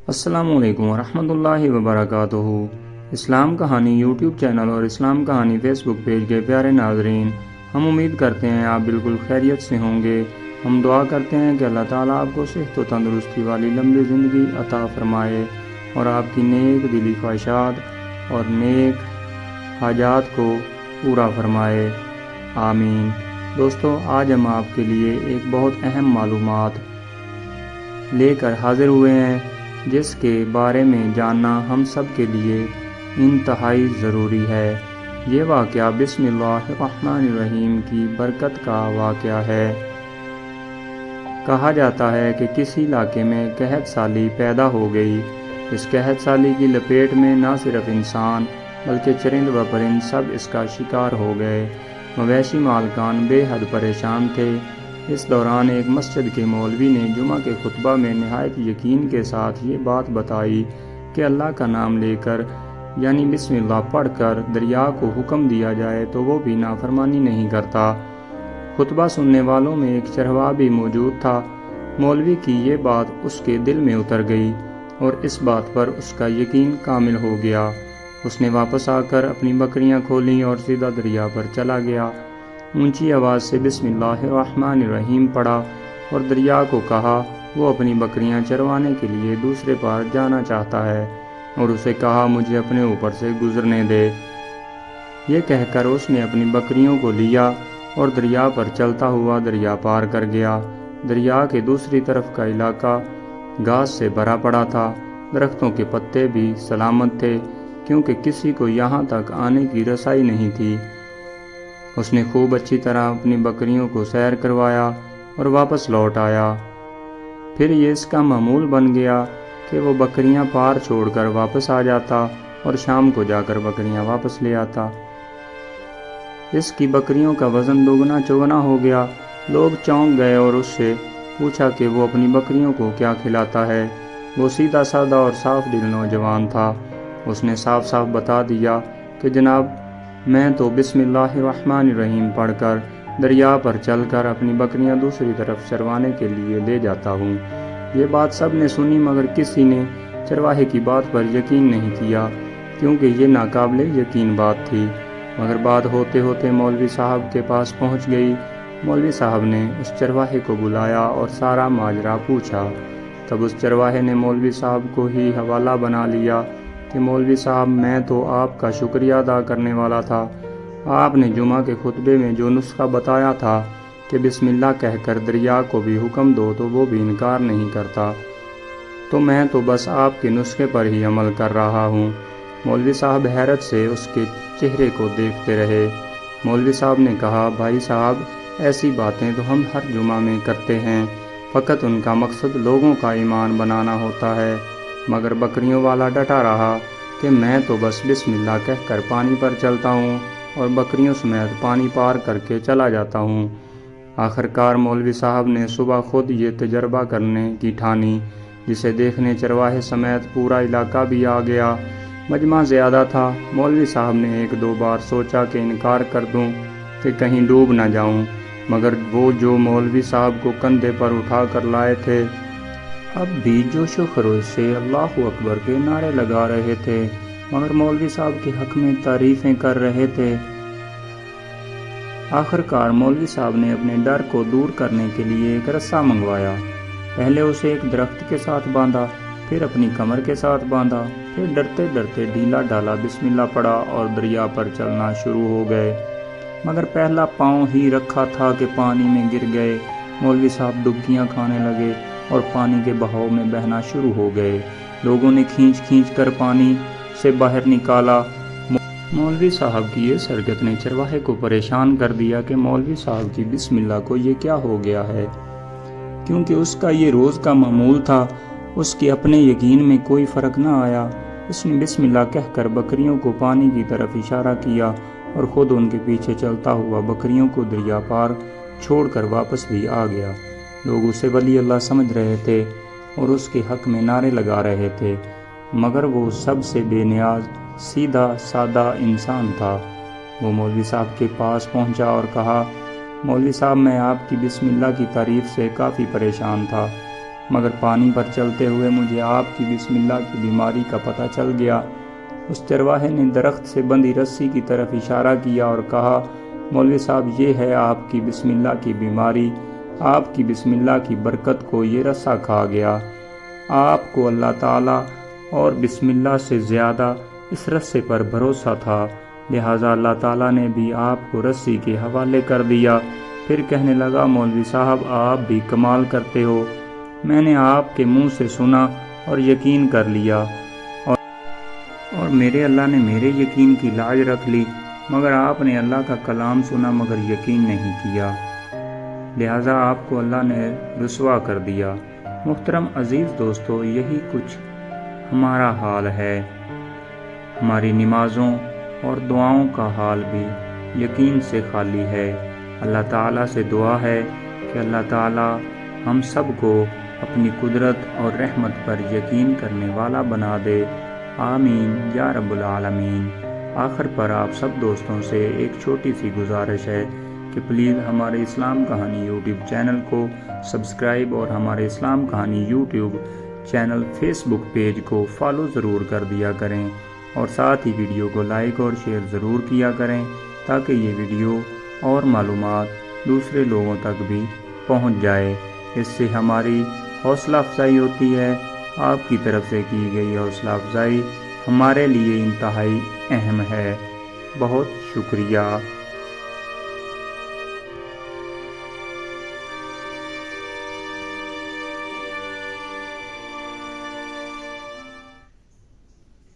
السلام علیکم ورحمۃ اللہ وبرکاتہ۔ اسلام کہانی یوٹیوب چینل اور اسلام کہانی فیس بک پیج کے پیارے ناظرین، ہم امید کرتے ہیں آپ بالکل خیریت سے ہوں گے۔ ہم دعا کرتے ہیں کہ اللہ تعالیٰ آپ کو صحت و تندرستی والی لمبی زندگی عطا فرمائے اور آپ کی نیک دلی خواہشات اور نیک حاجات کو پورا فرمائے، آمین۔ دوستو، آج ہم آپ کے لیے ایک بہت اہم معلومات لے کر حاضر ہوئے ہیں، جس کے بارے میں جاننا ہم سب کے لیے انتہائی ضروری ہے۔ یہ واقعہ بسم اللہ الرحمن الرحیم کی برکت کا واقعہ ہے۔ کہا جاتا ہے کہ کسی علاقے میں قحط سالی پیدا ہو گئی۔ اس قحط سالی کی لپیٹ میں نہ صرف انسان بلکہ چرند و پرند سب اس کا شکار ہو گئے۔ مویشی مالکان بے حد پریشان تھے۔ اس دوران ایک مسجد کے مولوی نے جمعہ کے خطبہ میں نہایت یقین کے ساتھ یہ بات بتائی کہ اللہ کا نام لے کر یعنی بسم اللہ پڑھ کر دریا کو حکم دیا جائے تو وہ بھی نافرمانی نہیں کرتا۔ خطبہ سننے والوں میں ایک چرواہا بھی موجود تھا۔ مولوی کی یہ بات اس کے دل میں اتر گئی اور اس بات پر اس کا یقین کامل ہو گیا۔ اس نے واپس آ کر اپنی بکریاں کھولیں اور سیدھا دریا پر چلا گیا۔ اونچی آواز سے بسم اللہ الرحمن الرحیم پڑھا اور دریا کو کہا وہ اپنی بکریاں چروانے کے لیے دوسرے پار جانا چاہتا ہے اور اسے کہا مجھے اپنے اوپر سے گزرنے دے۔ یہ کہہ کر اس نے اپنی بکریوں کو لیا اور دریا پر چلتا ہوا دریا پار کر گیا۔ دریا کے دوسری طرف کا علاقہ گھاس سے بھرا پڑا تھا۔ درختوں کے پتے بھی سلامت تھے کیونکہ کسی کو یہاں تک آنے کی رسائی نہیں تھی۔ اس نے خوب اچھی طرح اپنی بکریوں کو سیر کروایا اور واپس لوٹ آیا۔ پھر یہ اس کا معمول بن گیا کہ وہ بکریاں پار چھوڑ کر واپس آ جاتا اور شام کو جا کر بکریاں واپس لے آتا۔ اس کی بکریوں کا وزن دوگنا چوگنا ہو گیا۔ لوگ چونک گئے اور اس سے پوچھا کہ وہ اپنی بکریوں کو کیا کھلاتا ہے۔ وہ سیدھا سادہ اور صاف دل نوجوان تھا۔ اس نے صاف صاف بتا دیا کہ جناب، میں تو بسم اللہ الرحمن الرحیم پڑھ کر دریا پر چل کر اپنی بکریاں دوسری طرف چروانے کے لیے لے جاتا ہوں۔ یہ بات سب نے سنی مگر کسی نے چرواہے کی بات پر یقین نہیں کیا کیونکہ یہ ناقابل یقین بات تھی۔ مگر بات ہوتے ہوتے مولوی صاحب کے پاس پہنچ گئی۔ مولوی صاحب نے اس چرواہے کو بلایا اور سارا ماجرا پوچھا۔ تب اس چرواہے نے مولوی صاحب کو ہی حوالہ بنا لیا کہ مولوی صاحب، میں تو آپ کا شکریہ ادا کرنے والا تھا۔ آپ نے جمعہ کے خطبے میں جو نسخہ بتایا تھا کہ بسم اللہ کہہ کر دریا کو بھی حکم دو تو وہ بھی انکار نہیں کرتا، تو میں تو بس آپ کے نسخے پر ہی عمل کر رہا ہوں۔ مولوی صاحب حیرت سے اس کے چہرے کو دیکھتے رہے۔ مولوی صاحب نے کہا، بھائی صاحب، ایسی باتیں تو ہم ہر جمعہ میں کرتے ہیں، فقط ان کا مقصد لوگوں کا ایمان بنانا ہوتا ہے۔ مگر بکریوں والا ڈٹا رہا کہ میں تو بس بسم اللہ کہہ کر پانی پر چلتا ہوں اور بکریوں سمیت پانی پار کر کے چلا جاتا ہوں۔ آخر کار مولوی صاحب نے صبح خود یہ تجربہ کرنے کی ٹھانی، جسے دیکھنے چرواہے سمیت پورا علاقہ بھی آ گیا۔ مجمع زیادہ تھا۔ مولوی صاحب نے ایک دو بار سوچا کہ انکار کر دوں کہ کہیں ڈوب نہ جاؤں، مگر وہ جو مولوی صاحب کو کندھے پر اٹھا کر لائے تھے اب بھی جوش و خروش سے اللہ اکبر کے نعرے لگا رہے تھے، مگر مولوی صاحب کے حق میں تعریفیں کر رہے تھے۔ آخر کار مولوی صاحب نے اپنے ڈر کو دور کرنے کے لیے ایک رسا منگوایا۔ پہلے اسے ایک درخت کے ساتھ باندھا، پھر اپنی کمر کے ساتھ باندھا، پھر ڈرتے ڈرتے ڈھیلا ڈالا بسم اللہ پڑھا اور دریا پر چلنا شروع ہو گئے۔ مگر پہلا پاؤں ہی رکھا تھا کہ پانی میں گر گئے۔ مولوی صاحب ڈبکیاں کھانے لگے اور پانی کے بہاؤ میں بہنا شروع ہو گئے۔ لوگوں نے کھینچ کھینچ کر پانی سے باہر نکالا۔ مولوی صاحب کی یہ سرگت نے چرواہے کو پریشان کر دیا کہ مولوی صاحب کی بسم اللہ کو یہ کیا ہو گیا ہے، کیونکہ اس کا یہ روز کا معمول تھا۔ اس کے اپنے یقین میں کوئی فرق نہ آیا۔ اس نے بسم اللہ کہہ کر بکریوں کو پانی کی طرف اشارہ کیا اور خود ان کے پیچھے چلتا ہوا بکریوں کو دریا پار چھوڑ کر واپس بھی آ گیا۔ لوگ اسے ولی اللہ سمجھ رہے تھے اور اس کے حق میں نعرے لگا رہے تھے، مگر وہ سب سے بے نیاز سیدھا سادہ انسان تھا۔ وہ مولوی صاحب کے پاس پہنچا اور کہا، مولوی صاحب، میں آپ کی بسم اللہ کی تعریف سے کافی پریشان تھا۔ مگر پانی پر چلتے ہوئے مجھے آپ کی بسم اللہ کی بیماری کا پتہ چل گیا۔ اس چرواہے نے درخت سے بندھی رسی کی طرف اشارہ کیا اور کہا، مولوی صاحب یہ ہے آپ کی بسم اللہ کی بیماری، آپ کی بسم اللہ کی برکت کو یہ رسا کھا گیا۔ آپ کو اللہ تعالیٰ اور بسم اللہ سے زیادہ اس رسے پر بھروسہ تھا، لہٰذا اللہ تعالیٰ نے بھی آپ کو رسی کے حوالے کر دیا۔ پھر کہنے لگا، مولوی صاحب آپ بھی کمال کرتے ہو، میں نے آپ کے منہ سے سنا اور یقین کر لیا، اور میرے اللہ نے میرے یقین کی لاج رکھ لی، مگر آپ نے اللہ کا کلام سنا مگر یقین نہیں کیا، لہٰذا آپ کو اللہ نے رسوا کر دیا۔ محترم عزیز دوستو، یہی کچھ ہمارا حال ہے۔ ہماری نمازوں اور دعاؤں کا حال بھی یقین سے خالی ہے۔ اللہ تعالیٰ سے دعا ہے کہ اللہ تعالیٰ ہم سب کو اپنی قدرت اور رحمت پر یقین کرنے والا بنا دے، آمین یا رب العالمین۔ آخر پر آپ سب دوستوں سے ایک چھوٹی سی گزارش ہے کہ پلیز ہمارے اسلام کہانی یوٹیوب چینل کو سبسکرائب اور ہمارے اسلام کہانی یوٹیوب چینل فیس بک پیج کو فالو ضرور کر دیا کریں، اور ساتھ ہی ویڈیو کو لائک اور شیئر ضرور کیا کریں تاکہ یہ ویڈیو اور معلومات دوسرے لوگوں تک بھی پہنچ جائے۔ اس سے ہماری حوصلہ افزائی ہوتی ہے۔ آپ کی طرف سے کی گئی حوصلہ افزائی ہمارے لیے انتہائی اہم ہے۔ بہت شکریہ۔